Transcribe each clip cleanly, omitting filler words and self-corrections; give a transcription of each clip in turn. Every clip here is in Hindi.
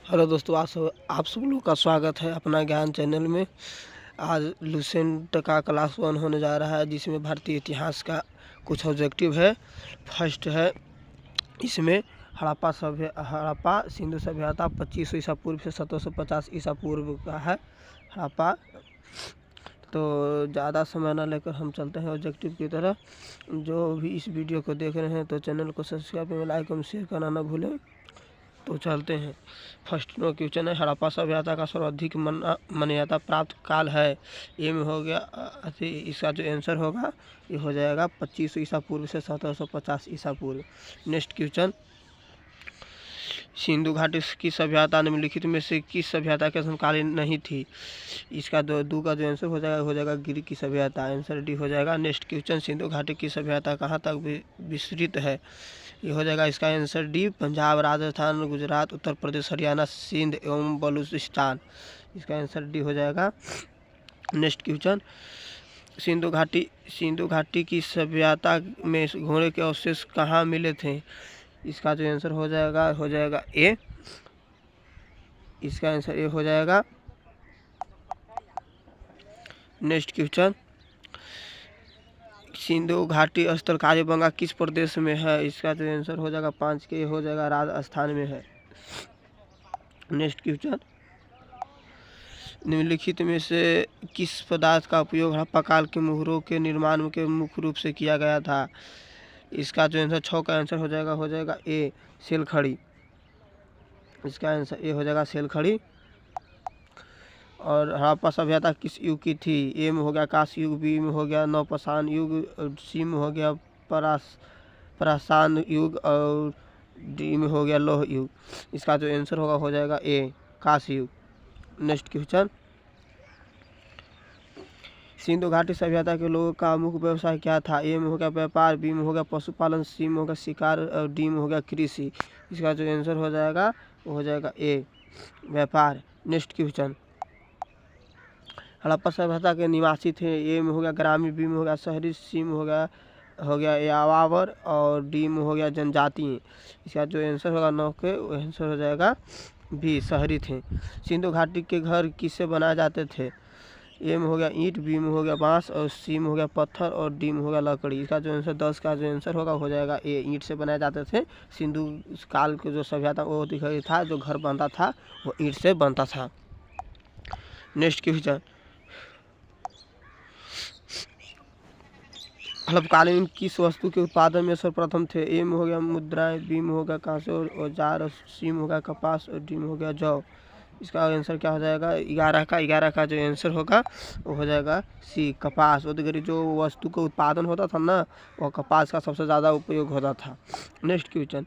हेलो दोस्तों, आप सब लोग का स्वागत है अपना ज्ञान चैनल में। आज लुसेंट का क्लास 1 होने जा रहा है, जिसमें भारतीय इतिहास का कुछ ऑब्जेक्टिव है। फर्स्ट है इसमें हड़प्पा सिंधु सभ्यता 2500 ईसा पूर्व से 1750 ईसा पूर्व का है हड़प्पा। तो ज़्यादा समय ना लेकर हम चलते हैं ऑब्जेक्टिव की तरह। जो भी इस वीडियो को देख रहे हैं तो चैनल को सब्सक्राइब एवं लाइक एवं शेयर करना ना भूलें। तो चलते हैं। फर्स्ट क्वेश्चन है, हड़प्पा सभ्यता का सर्वाधिक मान्यता प्राप्त काल है। ये में हो गया इसका जो आंसर होगा ये हो जाएगा 2500 ईसा पूर्व से 1750 ईसा पूर्व। नेक्स्ट क्वेश्चन, सिंधु घाटी की सभ्यता निम्नलिखित में से किस सभ्यता के समकालीन नहीं थी? इसका दो का जो आंसर हो जाएगा गिर की सभ्यता। आंसर डी हो जाएगा। नेक्स्ट क्वेश्चन, सिंधु घाटी की सभ्यता कहाँ तक विस्तृत है? ये हो जाएगा इसका आंसर डी, पंजाब, राजस्थान, गुजरात, उत्तर प्रदेश, हरियाणा, सिंध एवं बलूचिस्तान। इसका आंसर डी हो जाएगा। नेक्स्ट क्वेश्चन, सिंधु घाटी की सभ्यता में घोड़े के अवशेष कहाँ मिले थे? इसका जो आंसर हो जाएगा ए। इसका आंसर ए हो जाएगा। नेक्स्ट क्वेश्चन, सिंधु घाटी स्थल कालीबंगा किस प्रदेश में है? इसका जो आंसर हो जाएगा 5 के हो जाएगा राजस्थान में है। नेक्स्ट क्वेश्चन, निम्नलिखित में से किस पदार्थ का उपयोग हड़प्पा काल के मुहरों के निर्माण के मुख्य रूप से किया गया था? इसका जो आंसर 6 का आंसर हो जाएगा ए, सेल खड़ी। इसका आंसर ए हो जाएगा, सेल खड़ी। और हड़प्पा सभ्यता किस युग की थी? ए में हो गया कांस्य युग, बी में हो गया नवपाषाण युग, सी में हो गया पाषाण युग और डी में हो गया लौह युग। इसका जो आंसर हो जाएगा ए, कांस्य युग। नेक्स्ट क्वेश्चन, सिंधु घाटी सभ्यता के लोगों का मुख्य व्यवसाय क्या था? ए में हो गया व्यापार, बी में हो गया पशुपालन, सी में हो गया शिकार और डी में हो गया कृषि। इसका जो आंसर हो जाएगा वो हो जाएगा ए, व्यापार। नेक्स्ट क्वेश्चन, हड़प्पा सभ्यता के निवासी थे। ए में हो गया ग्रामीण, बी में हो गया शहरी, सी में हो गया यावावर और डी में हो गया जनजातीय। इसका जो आंसर होगा 9 के आंसर हो जाएगा बी, शहरी थे। सिंधु घाटी के घर किससे बनाए जाते थे? ए में हो गया ईंट, बी में हो गया बांस और सी में हो गया पत्थर और डी में हो गया लकड़ी। इसका जो आंसर 10 का जो आंसर होगा हो जाएगा ए, ईंट से बनाए जाते थे। सिंधु काल के जो सभ्यता वो दिखाई था, जो घर बनता था वो ईंट से बनता था। नेक्स्ट क्वेश्चन, हड़प्पकालीन किस वस्तु के उत्पादन में सर्वप्रथम थे? ए में हो गया मुद्राएं, बी में हो गया कांसे और औजार, सी में हो गया कपास और डी में हो गया जौ। इसका आंसर क्या हो जाएगा? 11 का जो आंसर होगा वो हो जाएगा सी, कपास। उदगरी जो वस्तु का उत्पादन होता था ना, वो कपास का सबसे ज़्यादा उपयोग होता था। नेक्स्ट क्वेश्चन,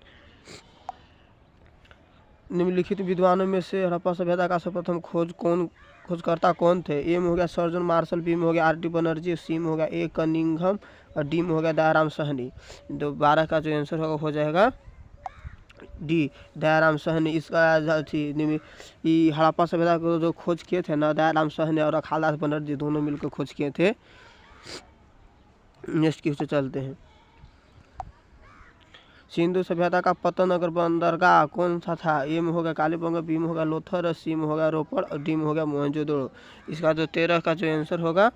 निम्नलिखित विद्वानों में से हड़प्पा सभ्यता का सर्वप्रथम खोजकर्ता कौन थे? ए में हो गया सर्जन मार्शल, बी में हो गया आर.डी. बनर्जी, सी में हो गया ए कनिंघम और डी में हो गया दयाराम साहनी। 12 का जो आंसर होगा हो जाएगा डी, दयाराम साहनी। इसका हड़प्पा सभ्यता को जो खोज किए थे ना, दयाराम साहनी और अखालदास बनर्जी दोनों मिलकर खोज किए थे। नेक्स्ट क्वेश्चन चलते हैं, सिंधु सभ्यता का पतन नगर बंदरगाह कौन सा था? ए में हो गया कालीबंगा, बी में हो गया लोथर और सी में हो गया रोपड़ और डी में हो गया मोहनजोदड़ो। इसका जो 13 का जो आंसर होगा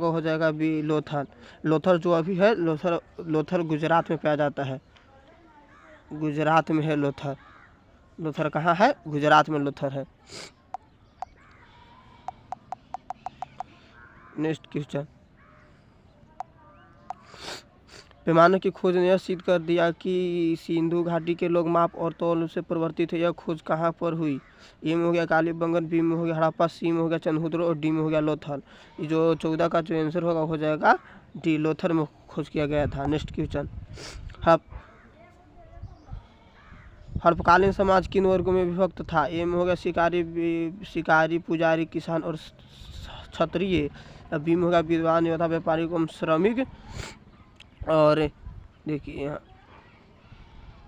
हो जाएगा बी, लोथर। लोथर जो अभी है लोथर गुजरात में पाया जाता है। गुजरात में है लोथर। लोथर कहाँ है? गुजरात में लोथर है। नेक्स्ट क्वेश्चन, पैमाने की खोज ने यह सिद्ध कर दिया कि सिंधु घाटी के लोग माप और तौल से परिवर्तित थे। यह खोज कहाँ पर हुई? ए में हो गया कालीबंगन, बी में हो गया हड़प्पा, सी में हो गया चंद्रहुद्र और डी में हो गया लोथल। ये जो 14 का जो आंसर होगा हो जाएगा डी, लोथर में खोज किया गया था। नेक्स्ट क्वेश्चन, हड़प्पकालीन समाज किन वर्गों में विभक्त था? ए में हो गया शिकारी, पुजारी, किसान और क्षत्रिय। बी में हो गया विद्वान, योद्धा, व्यापारी एवं श्रमिक और देखिए यहाँ,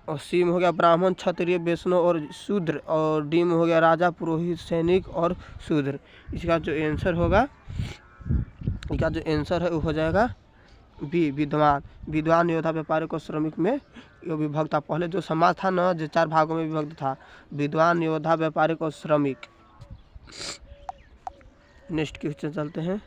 और सी में हो गया ब्राह्मण, क्षत्रिय, वैष्णव और शूद्र और डी में हो गया राजा, पुरोहित, सैनिक और शूद्र। इसका जो आंसर है वो हो जाएगा बी विद्वान, विद्वान योद्धा व्यापारिक और श्रमिक में यो विभक्त था। पहले जो समाज था ना, जो 4 भागों में विभक्त था, विद्वान योद्धा व्यापारिक और श्रमिक। नेक्स्ट क्वेश्चन चलते हैं।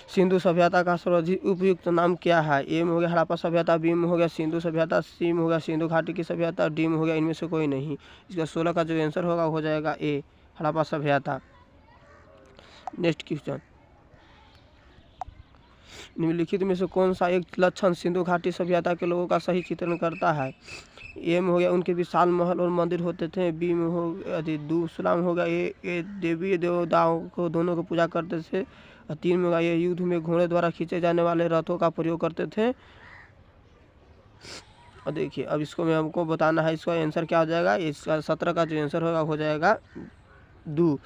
सिंधु सभ्यता का सर्वाधिक उपयुक्त नाम क्या है? ए में हो गया हड़प्पा सभ्यता, बी में हो गया सिंधु सभ्यता, सी में हो गया सिंधु घाटी की सभ्यता, डी में हो गया इनमें से कोई नहीं। इसका 16 का जो आंसर होगा हो जाएगा ए, हड़प्पा सभ्यता। नेक्स्ट क्वेश्चन, निम्नलिखित में से कौन सा एक लक्षण सिंधु घाटी सभ्यता के लोगों का सही चित्रण करता है? ए में हो गया उनके विशाल महल और मंदिर होते थे, बी में हो दूसरा में हो गया ये देवी देवताओं को दोनों को पूजा करते थे, और 3 में होगा ये युद्ध में घोड़े द्वारा खींचे जाने वाले रथों का प्रयोग करते थे। और देखिए अब इसको मैं हमको बताना है, इसका आंसर क्या हो जाएगा? इसका 17 का जो आंसर होगा हो जाएगा दू।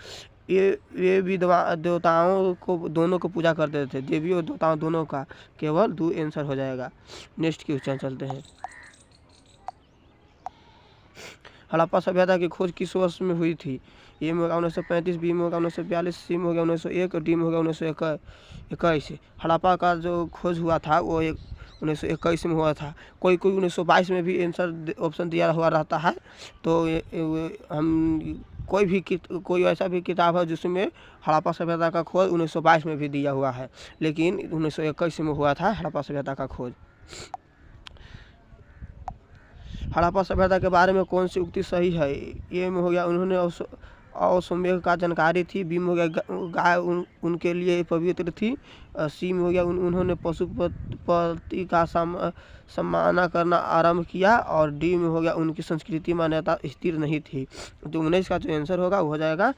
ये देवताओं को दोनों को पूजा करते थे, देवी और देवताओं दोनों का, केवल दू आंसर हो जाएगा। नेक्स्ट क्वेश्चन चलते हैं। हड़प्पा सभ्यता की खोज किस वर्ष में हुई थी? ए में होगा 1935, बी में होगा 1942, सी में होगा 1901 और डी में होगा 1921। हड़प्पा का जो खोज हुआ था वो 1921 में हुआ था। कोई 1922 में भी आंसर ऑप्शन दिया हुआ रहता है, तो हम कोई ऐसा भी किताब है जिसमें हड़प्पा सभ्यता का खोज 1922 में भी दिया हुआ है, लेकिन 1921 में हुआ था हड़प्पा सभ्यता का खोज। हड़प्पा सभ्यता के बारे में कौन सी उक्ति सही है? ए में हो गया उन्होंने अश्वमेध का जानकारी थी, बी में हो गया गाय उनके लिए पवित्र थी, सी में हो गया उन्होंने पशुपति का सम्मान करना आरंभ किया, और डी में हो गया उनकी संस्कृति मान्यता स्थिर नहीं थी। तो 19 का जो आंसर होगा वो हो जाएगा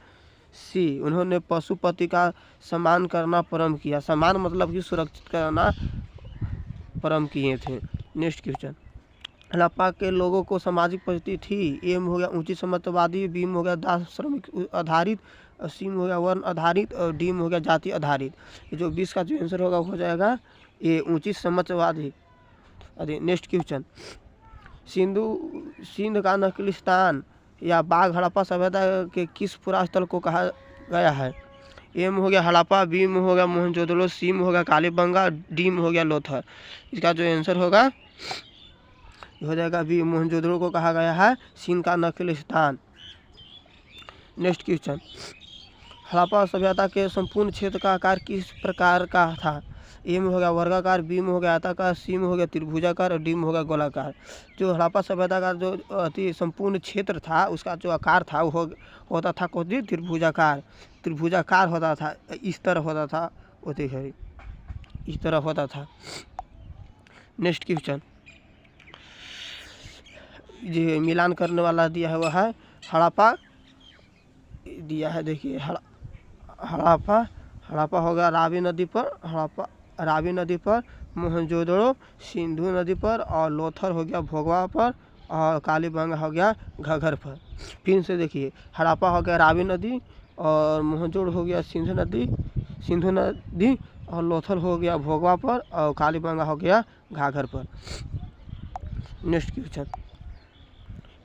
सी, उन्होंने पशुपति का सम्मान करना प्रारंभ किया। सम्मान मतलब कि सुरक्षित करना प्रारंभ किए थे। नेक्स्ट क्वेश्चन, हड़प्पा के लोगों को सामाजिक परिस्थिति थी? ए में हो गया ऊंची सामंतवादी, बी में हो गया दास श्रमिक आधारित, सी में हो गया वर्ण आधारित और डी में हो गया जाति आधारित। ये जो 20 का जो आंसर होगा हो जाएगा ये ऊंची सामंतवादी। अरे नेक्स्ट क्वेश्चन, सिंध का नखलिस्तान या बाघ हड़प्पा सभ्यता के किस पुरा स्थल को कहा गया है? ए में हो गया हड़प्पा, बी में हो गया मोहनजोदड़ो, सी में हो गया कालीबंगा, डी में हो गया लोथर। इसका जो आंसर होगा हो जाएगा बी, मोहनजोदड़ो को कहा गया है सिंध का नखलिस्तान। नेक्स्ट क्वेश्चन, हड़प्पा सभ्यता के संपूर्ण क्षेत्र का आकार किस प्रकार का था? ए में हो गया वर्गाकार, बी में हो गया आयताकार, सी में हो गया त्रिभुजाकार और डी में हो गया गोलाकार। जो हड़प्पा सभ्यता का जो अति संपूर्ण क्षेत्र था उसका जो आकार था वो होता था कौन सी? त्रिभुजाकार होता था, इस तरह होता था, इस तरह होता था। नेक्स्ट क्वेश्चन, जी मिलान करने वाला दिया हुआ है हड़प्पा दिया है, देखिए हड़प्पा होगा रावी नदी पर, मोहनजोदड़ो सिंधु नदी पर, और लोथर हो गया भोगवा पर, और कालीबंगा हो गया घग्गर पर। फिर से देखिए, हड़प्पा हो गया रावी नदी, और मोहनजोदड़ो हो गया सिंधु नदी, और लोथर हो गया भोगवा पर, और कालीबंगा हो गया घग्गर पर। नेक्स्ट क्वेश्चन,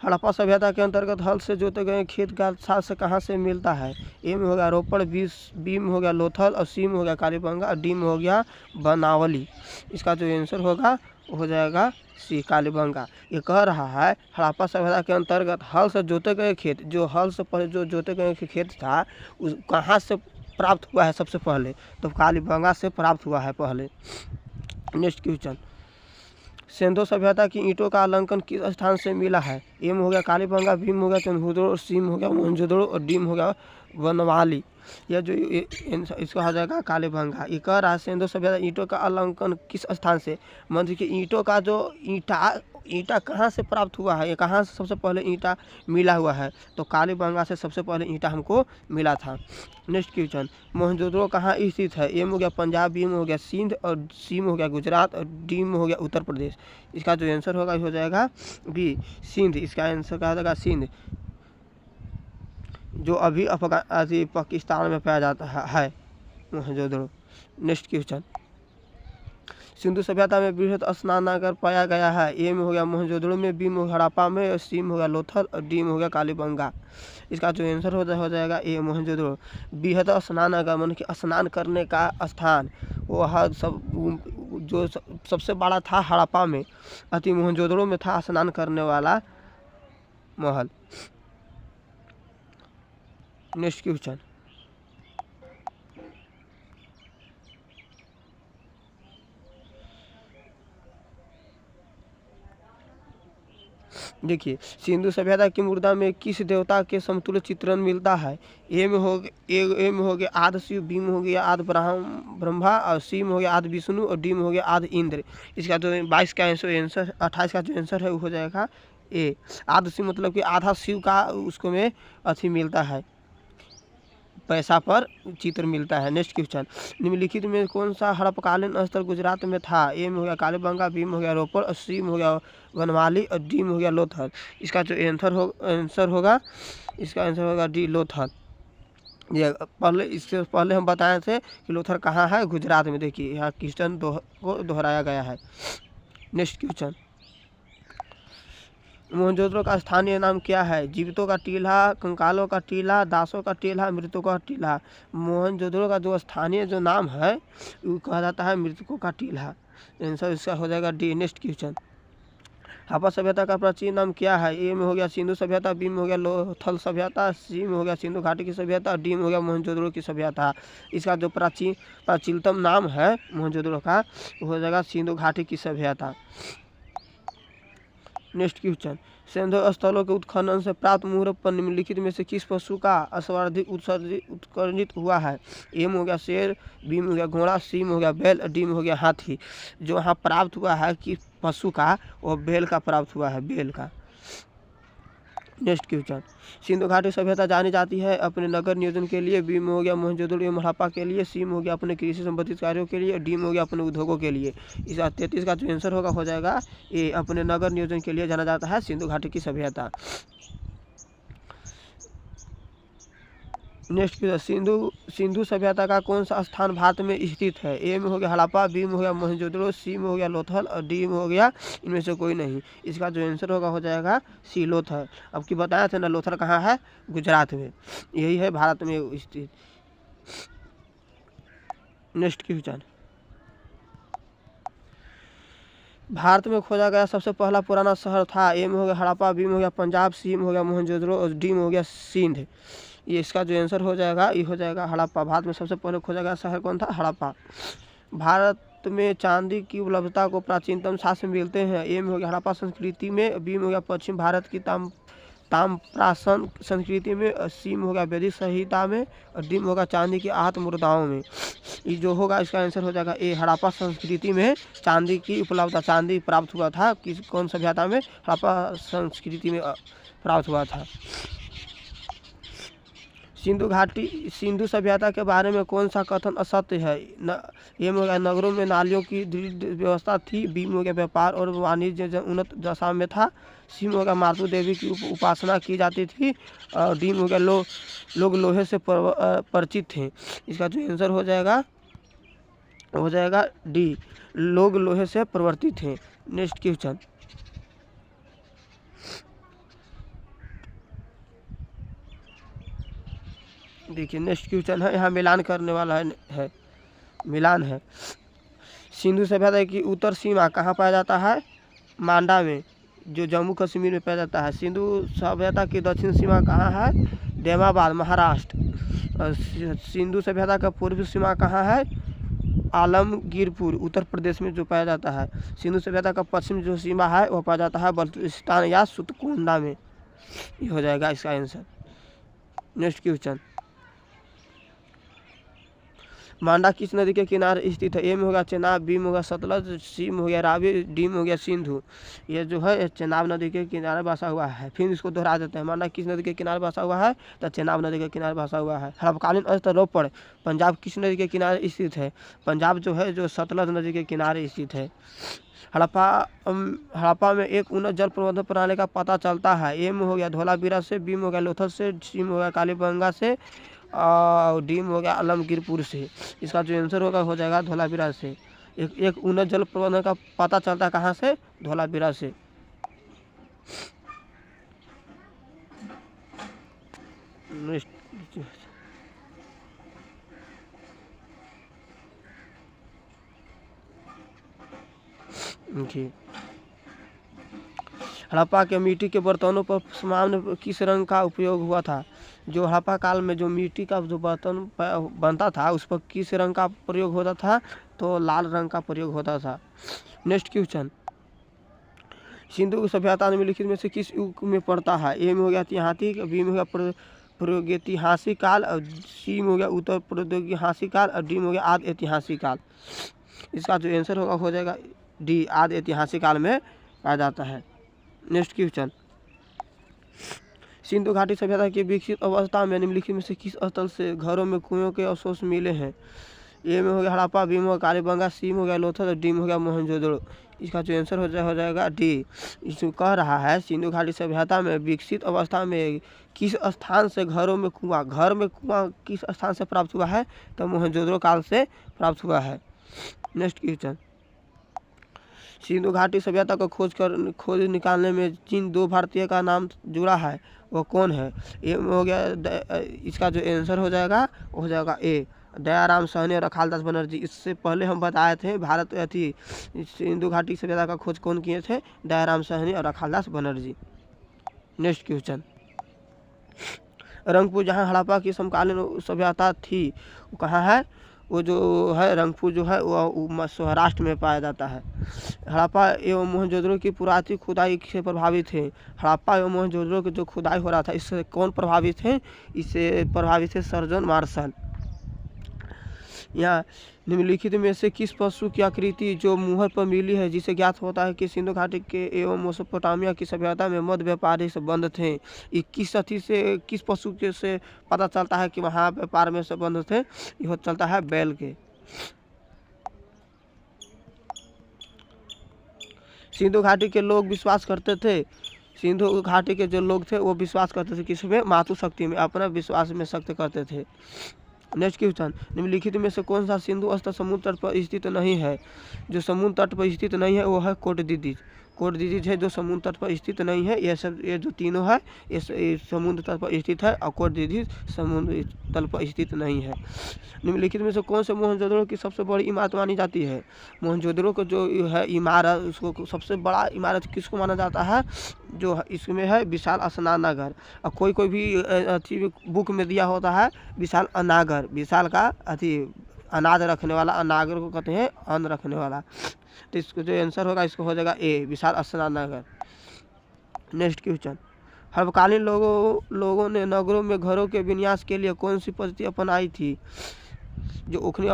हड़प्पा सभ्यता के अंतर्गत हल से जोते गए खेत का साथ से कहाँ से मिलता है? ए में हो गया रोपड़, बी में हो गया लोथल, और सी में हो गया कालीबंगा, और डी में हो गया बनावली। इसका जो आंसर होगा हो जाएगा सी, कालीबंगा। ये कह रहा है हड़प्पा सभ्यता के अंतर्गत हल से जोते गए खेत, जो हल से पहले जो जोते गए खेत था उस कहाँ से प्राप्त हुआ है? सबसे पहले तो कालीबंगा से प्राप्त हुआ है पहले। नेक्स्ट क्वेश्चन, सिंधु सभ्यता की ईंटों का अलंकन किस स्थान से मिला है? ए में हो गया कालीबंगा, बी में हो गया चंद्रहूदड़ो, सी में हो गया मोहनजोदड़ो और डी में हो गया बनवाली। यह जो इसका हो जाएगा कालीबंगा। ये कह रहा है सिंधु सभ्यता ईंटों का अलंकन किस स्थान से, मतलब कि ईंटों का जो ईंटा कहाँ से प्राप्त हुआ है, ये कहाँ से सबसे पहले ईंटा मिला हुआ है? तो कालीबंगा से सबसे पहले ईंटा हमको मिला था। नेक्स्ट क्वेश्चन, मोहनजोदड़ो कहाँ स्थित है? ए में हो गया पंजाब, बी में हो गया सिंध, और सी में हो गया गुजरात, और डी में हो गया उत्तर प्रदेश। इसका जो आंसर होगा हो जाएगा बी, सिंध। इसका आंसर क्या हो जाएगा? सिंध, जो अभी पाकिस्तान में पाया जाता है मोहनजोदड़ो। नेक्स्ट क्वेश्चन, सिंधु सभ्यता में बृहद स्नानागार पाया गया है। ए में हो गया मोहनजोदड़ो में, बी में हो गया हड़प्पा में, सी में हो गया लोथल और डी में हो गया कालीबंगा। इसका जो आंसर हो जाएगा ए मोहनजोदड़ो। बृहद स्नानागार मतलब कि स्नान करने का स्थान वह सब जो सबसे बड़ा था हड़प्पा में, अति मोहनजोदड़ो में था स्नान करने वाला महल। नेक्स्ट क्वेश्चन, देखिए सिंधु सभ्यता की मुद्रा में किस देवता के समतुल्य चित्रण मिलता है। ए में हो गया आदि शिव, बी में हो गया आदि ब्रह्मा और सी में हो गया आदि विष्णु और डी में हो गया आदि इंद्र। इसका जो 22 का आंसर 28 का जो आंसर है वो हो जाएगा ए आदि शिव, मतलब कि आधा शिव का उसको में अथी मिलता है, पैसा पर चित्र मिलता है। नेक्स्ट क्वेश्चन, निम्नलिखित में कौन सा हड़प्पकालीन स्थल गुजरात में था। ए में हो गया कालीबंगा, बी में हो गया रोपड़ और सी में हो गया वनमाली और डी में हो गया लोथल। इसका जो आंसर होगा इसका आंसर होगा डी लोथल। ये इससे पहले हम बताए थे कि लोथल कहाँ है, गुजरात में। देखिए यहाँ क्वेश्चन को दोहराया गया है। नेक्स्ट क्वेश्चन, मोहनजोदड़ो का स्थानीय नाम क्या है। जीवितों का टीला, कंकालों का टीला, दासों का टीला, मृतकों का टीला। मोहनजोदड़ो का जो स्थानीय जो नाम है वो कहा जाता है मृतकों का टीला। आंसर इसका हो जाएगा डी। नेक्स्ट क्वेश्चन, हड़प्पा सभ्यता का प्राचीन नाम क्या है। ए में हो गया सिंधु सभ्यता, बी में हो गया लोथल सभ्यता, सी में हो गया सिंधु घाटी की सभ्यता, डी में हो गया मोहनजोदड़ो की सभ्यता। इसका जो प्राचीनतम नाम है मोहनजोदड़ो का वो हो जाएगा सिंधु घाटी की सभ्यता। नेक्स्ट क्वेश्चन, सिंधु स्थलों के उत्खनन से प्राप्त मुहूर्त पर निम्नलिखित में से किस पशु का सर्वाधिक उत्कर्षित हुआ है। ए में हो गया शेर, बी में हो गया घोड़ा, सी में हो गया बैल, डी में हो गया हाथी। जो यहाँ प्राप्त हुआ है किस पशु का, वो बैल का प्राप्त हुआ है, बैल का। नेक्स्ट क्वेश्चन, सिंधु घाटी सभ्यता जानी जाती है अपने नगर नियोजन के लिए, बी में हो गया मोहनजोदड़ो एवं हड़प्पा के लिए, सी में हो गया अपने कृषि संबंधित कार्यों के लिए, डी में हो गया अपने उद्योगों के लिए। इसका 33 का जो आंसर हो जाएगा ये अपने नगर नियोजन के लिए जाना जाता है सिंधु घाटी की सभ्यता। नेक्स्ट सिंधु सभ्यता का कौन सा स्थान भारत में स्थित है। ए में हो गया हड़प्पा, बी में हो गया मोहनजोदड़ो, सी में हो गया लोथल और डी में हो गया इनमें से कोई नहीं। इसका जो आंसर हो जाएगा सी लोथल। अब की बताया था ना लोथल कहाँ है, गुजरात में, यही है भारत में स्थित। नेक्स्ट क्वेश्चन, भारत में खोजा गया सबसे पहला पुराना शहर था। ए में हो गया हड़प्पा, बी में हो गया पंजाब, सी में हो गया मोहनजोदड़ो और डी में हो गया सिंध। ये इसका जो आंसर हो जाएगा ये हो जाएगा हड़प्पा। भारत में सबसे पहले खोजा गया शहर कौन था, हड़प्पा। भारत में चांदी की उपलब्धता को प्राचीनतम शास्त्र मिलते हैं। ए में हो गया हड़प्पा संस्कृति में, बी में हो गया पश्चिम भारत की ताम्रपाषाण संस्कृति में, सी में हो गया वैदिक संहिता में और डी में होगा चांदी की आहत मुद्राओं में। ये जो होगा इसका आंसर हो जाएगा ए हड़प्पा संस्कृति में चांदी की उपलब्धता, चांदी प्राप्त हुआ था किस कौन सभ्यता में, हड़प्पा संस्कृति में प्राप्त हुआ था। सिंधु सभ्यता के बारे में कौन सा कथन असत्य है। ए में हो गया नगरों में नालियों की दृढ़ व्यवस्था थी, बी में हो गया व्यापार और वाणिज्य उन्नत दशा में था, सी में हो गया मातृ देवी की उपासना की जाती थी और डी में हो गया लोग लोहे से परिचित थे। इसका जो आंसर हो जाएगा डी, लोग लोहे से परिवर्तित थे। नेक्स्ट क्वेश्चन, देखिए नेक्स्ट क्वेश्चन है, यहाँ मिलान करने वाला है मिलान है। सिंधु सभ्यता की उत्तर सीमा कहाँ पाया जाता है, मांडा में, जो जम्मू कश्मीर में पाया जाता है। सिंधु सभ्यता की दक्षिण सीमा कहाँ है, देमाबाद, महाराष्ट्र। और सिंधु सभ्यता का पूर्वी सीमा कहाँ है, आलमगीरपुर, उत्तर प्रदेश में जो पाया जाता है। सिंधु सभ्यता का पश्चिम जो सीमा है वो पाया जाता है बल्टिस्तान या सुतकोंडा में। ये हो जाएगा इसका आंसर। नेक्स्ट क्वेश्चन, मांडा किस नदी के किनारे स्थित है। ए में होगा चेनाब, बी में होगा सतलज, सी में हो गया रावी, डी में हो गया सिंधु। ये जो है चेनाब नदी के किनारे बसा हुआ है। फिर इसको दोहरा देते हैं, मांडा किस नदी के किनारे बसा हुआ है, तो चेनाब नदी के किनारे बसा हुआ है। हड़प्पकालीन स्थल रोपड़ पंजाब किस नदी के किनारे स्थित है। पंजाब जो है जो सतलज नदी के किनारे स्थित है। हड़प्पा में एक उन्नत जल प्रबंधन प्रणाली का पता चलता है। ए में हो गया धोलावीरा से, बी में हो गया लोथल से, सी में हो गया कालीबंगा से और डी में हो गया आलमगीरपुर से। इसका जो आंसर हो जाएगा धोलावीरा से। एक उन्नत जल प्रबंधन का पता चलता है कहाँ से? धौलावीरा से। जी, हड़प्पा के मिट्टी के बर्तनों पर सामान्य किस रंग का उपयोग हुआ था? जो हड़प्पा काल में जो मिट्टी का जो बर्तन बनता था उस पर किस रंग का प्रयोग होता था? तो लाल रंग का प्रयोग होता था। नेक्स्ट क्वेश्चन, सिंधु सभ्यता निम्नलिखित में से किस युग में पड़ता है? ए में हो गया ऐतिहासिक, बी में हो गया प्रागैतिहासिक काल, और सी में हो गया उत्तर प्रागैतिहासिक काल, और डी में हो गया आदि ऐतिहासिक काल। इसका जो आंसर होगा हो जाएगा डी, आदि ऐतिहासिक काल में पाया जाता है। नेक्स्ट क्वेश्चन, सिंधु घाटी सभ्यता की विकसित अवस्था में निम्नलिखित में से किस स्थल से घरों में कुओं के अवशेष मिले हैं? ए में हो गया हड़प्पा, बी में हो गया कालीबंगा, सी में हो गया लोथल, और डी में हो गया मोहनजोदड़ो। इसका जो आंसर हो जाएगा डी। इसमें कह रहा है सिंधु घाटी सभ्यता में विकसित अवस्था में किस स्थान से घर में कुआं किस स्थान से प्राप्त हुआ है? तो मोहनजोदड़ो काल से प्राप्त हुआ है। नेक्स्ट क्वेश्चन, सिंधु घाटी सभ्यता को खोज निकालने में जिन दो भारतीय का नाम जुड़ा है वो कौन है? ए हो गया, इसका जो आंसर हो जाएगा ए, दयाराम साहनी और अखालदास बनर्जी। इससे पहले हम बताए थे भारत सिंधु घाटी सभ्यता का खोज कौन किए थे? दयाराम साहनी और अखालदास बनर्जी। नेक्स्ट क्वेश्चन, रंगपुर जहाँ हड़प्पा की समकालीन सभ्यता थी वो कहाँ है? वो जो है रंगपुर जो है वो महाराष्ट्र में पाया जाता है। हड़प्पा एवं मोहनजोदड़ो की पुरातत्व खुदाई से प्रभावित थे। हड़प्पा एवं मोहनजोदड़ो की जो खुदाई हो रहा था इससे कौन प्रभावित थे? इससे प्रभावित थे सर्जन मार्शल। यहाँ निम्नलिखित में से किस पशु की आकृति जो मुहर पर मिली है जिसे ज्ञात होता है कि सिंधु घाटी के एवं मेसोपोटामिया की सभ्यता में मध्य व्यापारी संबंध थे? ये किस पशु के से पता चलता है कि वहाँ व्यापार में संबंध थे? यह चलता है बैल के। सिंधु घाटी के लोग विश्वास करते थे, सिंधु घाटी के जो लोग थे वो विश्वास करते थे किसमें? मातृशक्ति में, अपना विश्वास में शक्त करते थे। नेक्स्ट क्वेश्चन, निम्नलिखित में से कौन सा सिंधु स्थल समुद्र तट पर स्थित नहीं है? जो समुद्र तट पर स्थित नहीं है वो है कोटदीजिज है जो समुद्र तट पर स्थित नहीं है। ये जो तीनों है ये समुद्र तट पर स्थित है और कोटदीजिज समुद्र तल पर स्थित नहीं है। निम्नलिखित में से कौन से मोहनजोदड़ो की सबसे बड़ी इमारत मानी जाती है? मोहनजोदड़ो को जो है इमारत उसको सबसे बड़ा इमारत किसको माना जाता है? जो इसमें है विशाल स्नानागार। और कोई भी अच्छी बुक में दिया होता है विशाल अनागर, विशाल का अनाज रखने वाला, अनागर को कहते हैं अन्न रखने वाला। तो इसको जो आंसर होगा इसको हो जाएगा ए, विशाल स्नानागार। नेक्स्ट क्वेश्चन, हड़प्पकालीन लोगों ने नगरों में घरों के विन्यास के लिए कौन सी पद्धति अपनाई थी? जो उखनी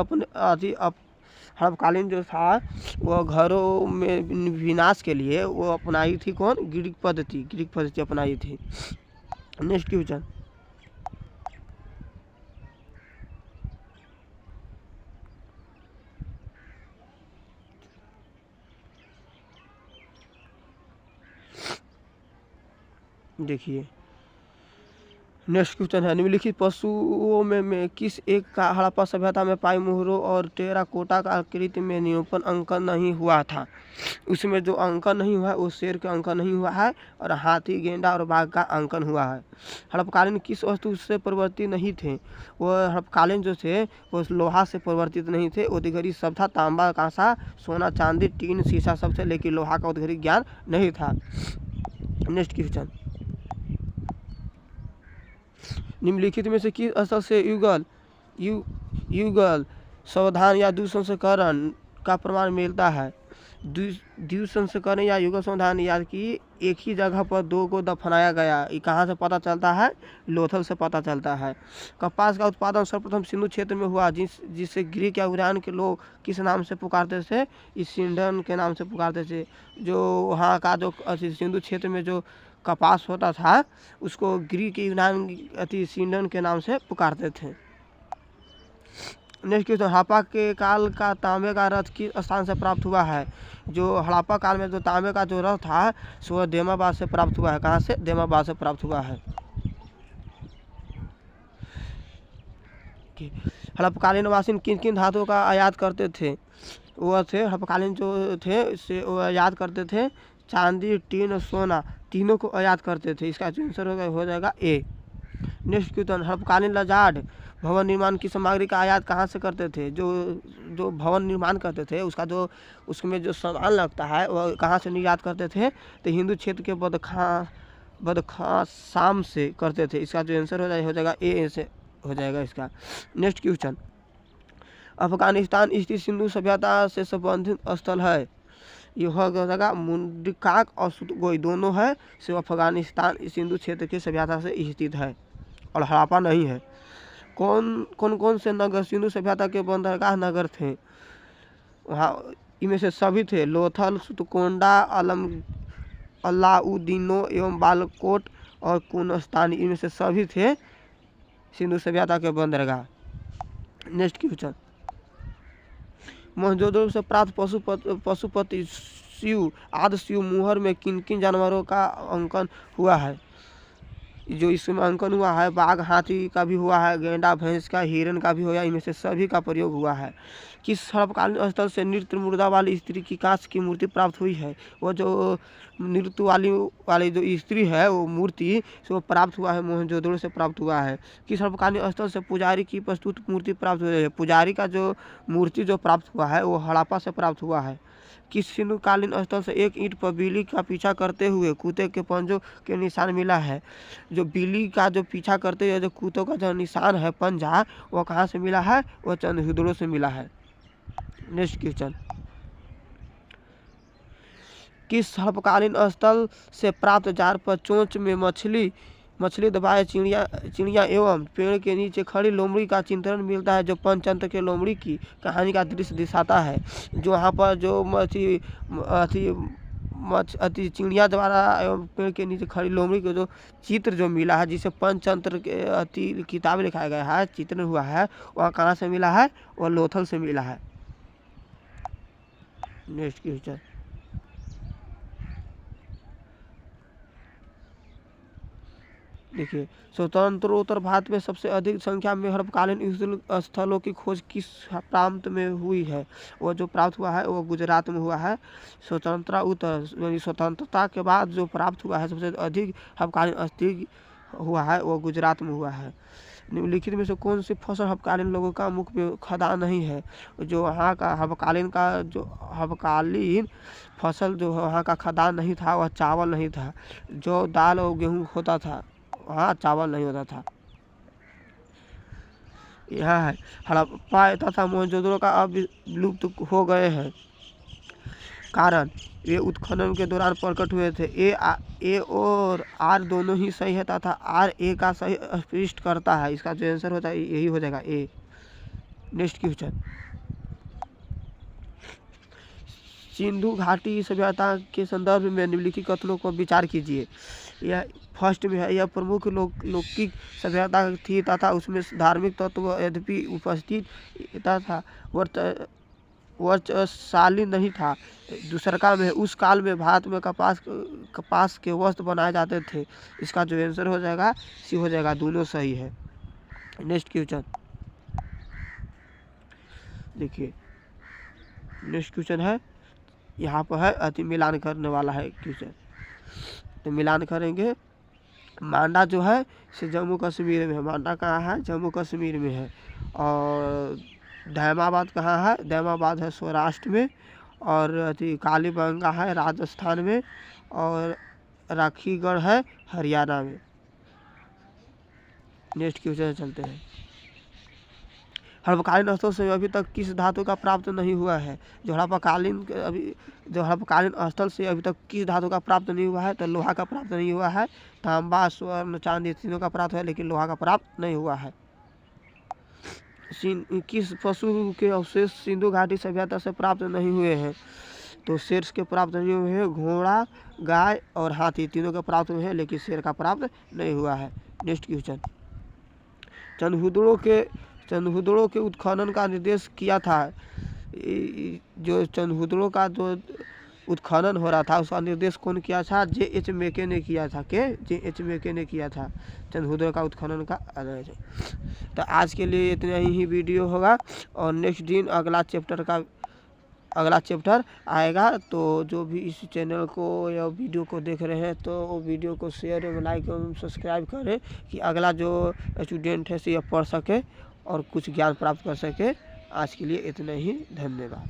हड़प्पकालीन जो था वो घरों में विनाश के लिए वो अपनाई थी कौन? ग्रीक पद्धति अपनाई थी। नेक्स्ट क्वेश्चन, देखिए नेक्स्ट क्वेश्चन है, निम्नलिखित पशुओं में किस एक का हड़प्पा सभ्यता में पाई मोहरों और टेराकोटा का आकृति में निरूपण अंकन नहीं हुआ था? उसमें जो अंकन नहीं हुआ है वो शेर का अंकन नहीं हुआ है और हाथी, गेंडा और बाघ का अंकन हुआ है। हड़प्पकालीन किस वस्तु से परिवर्तित नहीं थे? वो हड़प्पकालीन जो थे वो लोहा से परिवर्तित नहीं थे। उद्गरी सब था, तांबा, कांसा, सोना, चांदी, टीन, शीशा सब थे, लेकिन लोहा का उद्गरी ज्ञान नहीं था। नेक्स्ट क्वेश्चन, निम्नलिखित में से किस स्थल से युगल सावधान या द्विसंस्करण का प्रमाण मिलता है? द्विसंस्करण या युगल सावधान याद कि एक ही जगह पर दो को दफनाया गया। ये कहाँ से पता चलता है? लोथल से पता चलता है। कपास का उत्पादन सर्वप्रथम सिंधु क्षेत्र में हुआ जिसे ग्रीक या यूनान के लोग किस नाम से पुकारते थे? इस सिंडन के नाम से पुकारते थे। जो वहाँ का जो सिंधु क्षेत्र में जो कपास होता था उसको ग्रीक यूनान सिंडन के नाम से पुकारते थे। नेक्स्ट क्वेश्चन, हड़प्पा के काल का तांबे का रथ किस स्थान से प्राप्त हुआ है? जो हड़प्पा काल में जो तांबे का जो रथ था सो देमाबाद से प्राप्त हुआ है। कहाँ से? देमाबाद से प्राप्त हुआ है। हड़प्पकालीन वासी किन किन धातुओं का आयात करते थे? वो थे हड़पकालीन जो थे से वो आयात करते थे चांदी, टीन और सोना, तीनों को आयात करते थे। इसका आंसर हो जाएगा ए। नेक्स्ट क्वेश्चन, हड़पकालीन लजार्ड भवन निर्माण की सामग्री का आयात कहाँ से करते थे? जो भवन निर्माण करते थे उसका जो उसमें जो सामान लगता है वो कहाँ से निर्यात करते थे? तो हिंदू क्षेत्र के बदखाशाम से करते थे। इसका जो आंसर हो जाएगा ए से हो जाएगा इसका। नेक्स्ट क्वेश्चन, अफगानिस्तान स्थित सिंधु सभ्यता से संबंधित स्थल है। ये हो जाएगा मुंडकाक और सुतगोई दोनों है, सिर्फ अफगानिस्तान सिंधु क्षेत्र की सभ्यता से स्थित है और हड़प्पा नहीं है। कौन से नगर सिंधु सभ्यता के बंदरगाह नगर थे? वहाँ इनमें से सभी थे, लोथल, सुतकोंडा, अलाउद्दीनो एवं बालकोट और कुनस्तानी, इनमें से सभी थे सिंधु सभ्यता के बंदरगाह। नेक्स्ट क्वेश्चन, मोहनजोदड़ो से प्राप्त पशुपति, शिव, आदि शिव मुहर में किन किन जानवरों का अंकन हुआ है? जो इसमें अंकन हुआ है, बाघ, हाथी का भी हुआ है, गेंडा, भैंस का, हिरन का भी हुआ है, इनमें से सभी का प्रयोग हुआ है। किस हड़पकालीन स्थल से नृत्य मुद्रा वाली स्त्री की कांच की मूर्ति प्राप्त हुई है? वो जो नृत्य वाली जो स्त्री है वो मूर्ति से वो प्राप्त हुआ है, मोहनजोदड़ो से प्राप्त हुआ है। किस हड़पकालीन स्थल से पुजारी की प्रस्तुत मूर्ति प्राप्त हुई है? पुजारी का जो मूर्ति जो प्राप्त हुआ है वो हड़प्पा से प्राप्त हुआ है। किस सिंधु कालीन स्थल से एक ईंट पर बिल्ली का पीछा करते हुए कुत्ते के पंजों के निशान मिला है? जो बिल्ली का जो पीछा करते हुए जो कुत्तों का जो निशान है पंजा, वो कहाँ से मिला है? वो चंद्रहुदड़ो से मिला है। नेक्स्ट क्वेश्चन, किस हड़पकालीन स्थल से प्राप्त जार पर चोंच में मछली दबाए चिड़िया एवं पेड़ के नीचे खड़ी लोमड़ी का चित्रण मिलता है, जो पंचतंत्र के लोमड़ी की कहानी का दृश्य दिखाता है? जो वहाँ पर जो चिड़िया द्वारा एवं पेड़ के नीचे खड़ी लोमड़ी को जो चित्र जो मिला है, जिसे पंचतंत्र के किताब लिखाया गया है, चित्रण हुआ है, वह कहाँ से मिला है? वह लोथल से मिला है। नेक्स्ट क्वेश्चन, देखिए, स्वतंत्रोत्तर भारत में सबसे अधिक संख्या में हड़पकालीन स्थलों की खोज किस प्रांत में हुई है? वो जो प्राप्त हुआ है वो गुजरात में हुआ है। स्वतंत्रता के बाद जो प्राप्त हुआ है सबसे अधिक हड़पकालीन स्थल हुआ है वो गुजरात में हुआ है। निम्नलिखित में से कौन सी फसल हड़पकालीन लोगों का मुख्य खदान नहीं है? जो वहाँ का हड़पकालीन फसल जो वहाँ का खदान नहीं था वह चावल नहीं था। जो दाल और गेहूँ होता था वहाँ चावल नहीं होता था। यह है हड़प्पा तथा मोहनजोदड़ो का अब विलुप्त हो गए हैं। कारण वे उत्खनन के दौरान प्रकट हुए थे। ए और आर दोनों ही सही है तथा आर ए का सही स्पष्ट करता है। इसका जो आंसर होता है यही हो जाएगा ए। नेक्स्ट क्वेश्चन, सिंधु घाटी सभ्यता के संदर्भ में निम्नलिखित कथनों को विचार कीजिए। यह फर्स्ट में है, यह प्रमुख लौकिक सभ्यता थी तथा उसमें धार्मिक तत्व यद्यपि उपस्थित था वर्चशाली नहीं था। दूसरा में उस काल में भारत में कपास के वस्त्र बनाए जाते थे। इसका जो आंसर हो जाएगा सी हो जाएगा, दोनों सही है। नेक्स्ट क्वेश्चन, देखिए नेक्स्ट क्वेश्चन है यहाँ पर है अति मिलान करने वाला है क्वेश्चन, तो मिलान करेंगे। मांडा जो है से जम्मू कश्मीर में है। मांडा कहाँ है? जम्मू कश्मीर में है। और धैमाबाद कहाँ है? धैमाबाद है सौराष्ट्र में। और कालीबंगा है राजस्थान में। और राखीगढ़ है हरियाणा में। नेक्स्ट क्वेश्चन चलते हैं, हड़पकालीन स्थल से अभी तक किस धातु का प्राप्त नहीं हुआ है? जो हड़पकालीन स्थल से अभी तक किस धातु का प्राप्त नहीं हुआ है? तो लोहा का प्राप्त नहीं हुआ है। तांबा, स्वर्ण, चांदी तीनों का प्राप्त हुआ है, लेकिन लोहा का प्राप्त नहीं हुआ है। किस पशु के अवशेष सिंधु घाटी सभ्यता से प्राप्त नहीं हुए हैं? तो शेर के प्राप्त नहीं हुए हैं। घोड़ा, गाय और हाथी तीनों के प्राप्त हुए हैं, लेकिन शेर का प्राप्त नहीं हुआ है। नेक्स्ट क्वेश्चन, चंद्रहुदड़ो के उत्खनन का निर्देश किया था। जो चंद्रहुदड़ो का जो उत्खनन हो रहा था उसका निर्देश कौन किया था? J.H. मेके ने किया था। J.H. मेके ने किया था चंद्रहुदड़ो का उत्खनन का। तो आज के लिए इतना ही वीडियो होगा और नेक्स्ट दिन अगला चैप्टर का अगला चैप्टर आएगा। तो जो भी इस चैनल को या वीडियो को देख रहे हैं तो वो वीडियो को शेयर एवं लाइक एवं सब्सक्राइब करें कि अगला जो स्टूडेंट है से यह पढ़ सके और कुछ ज्ञान प्राप्त कर सके। आज के लिए इतना ही, धन्यवाद।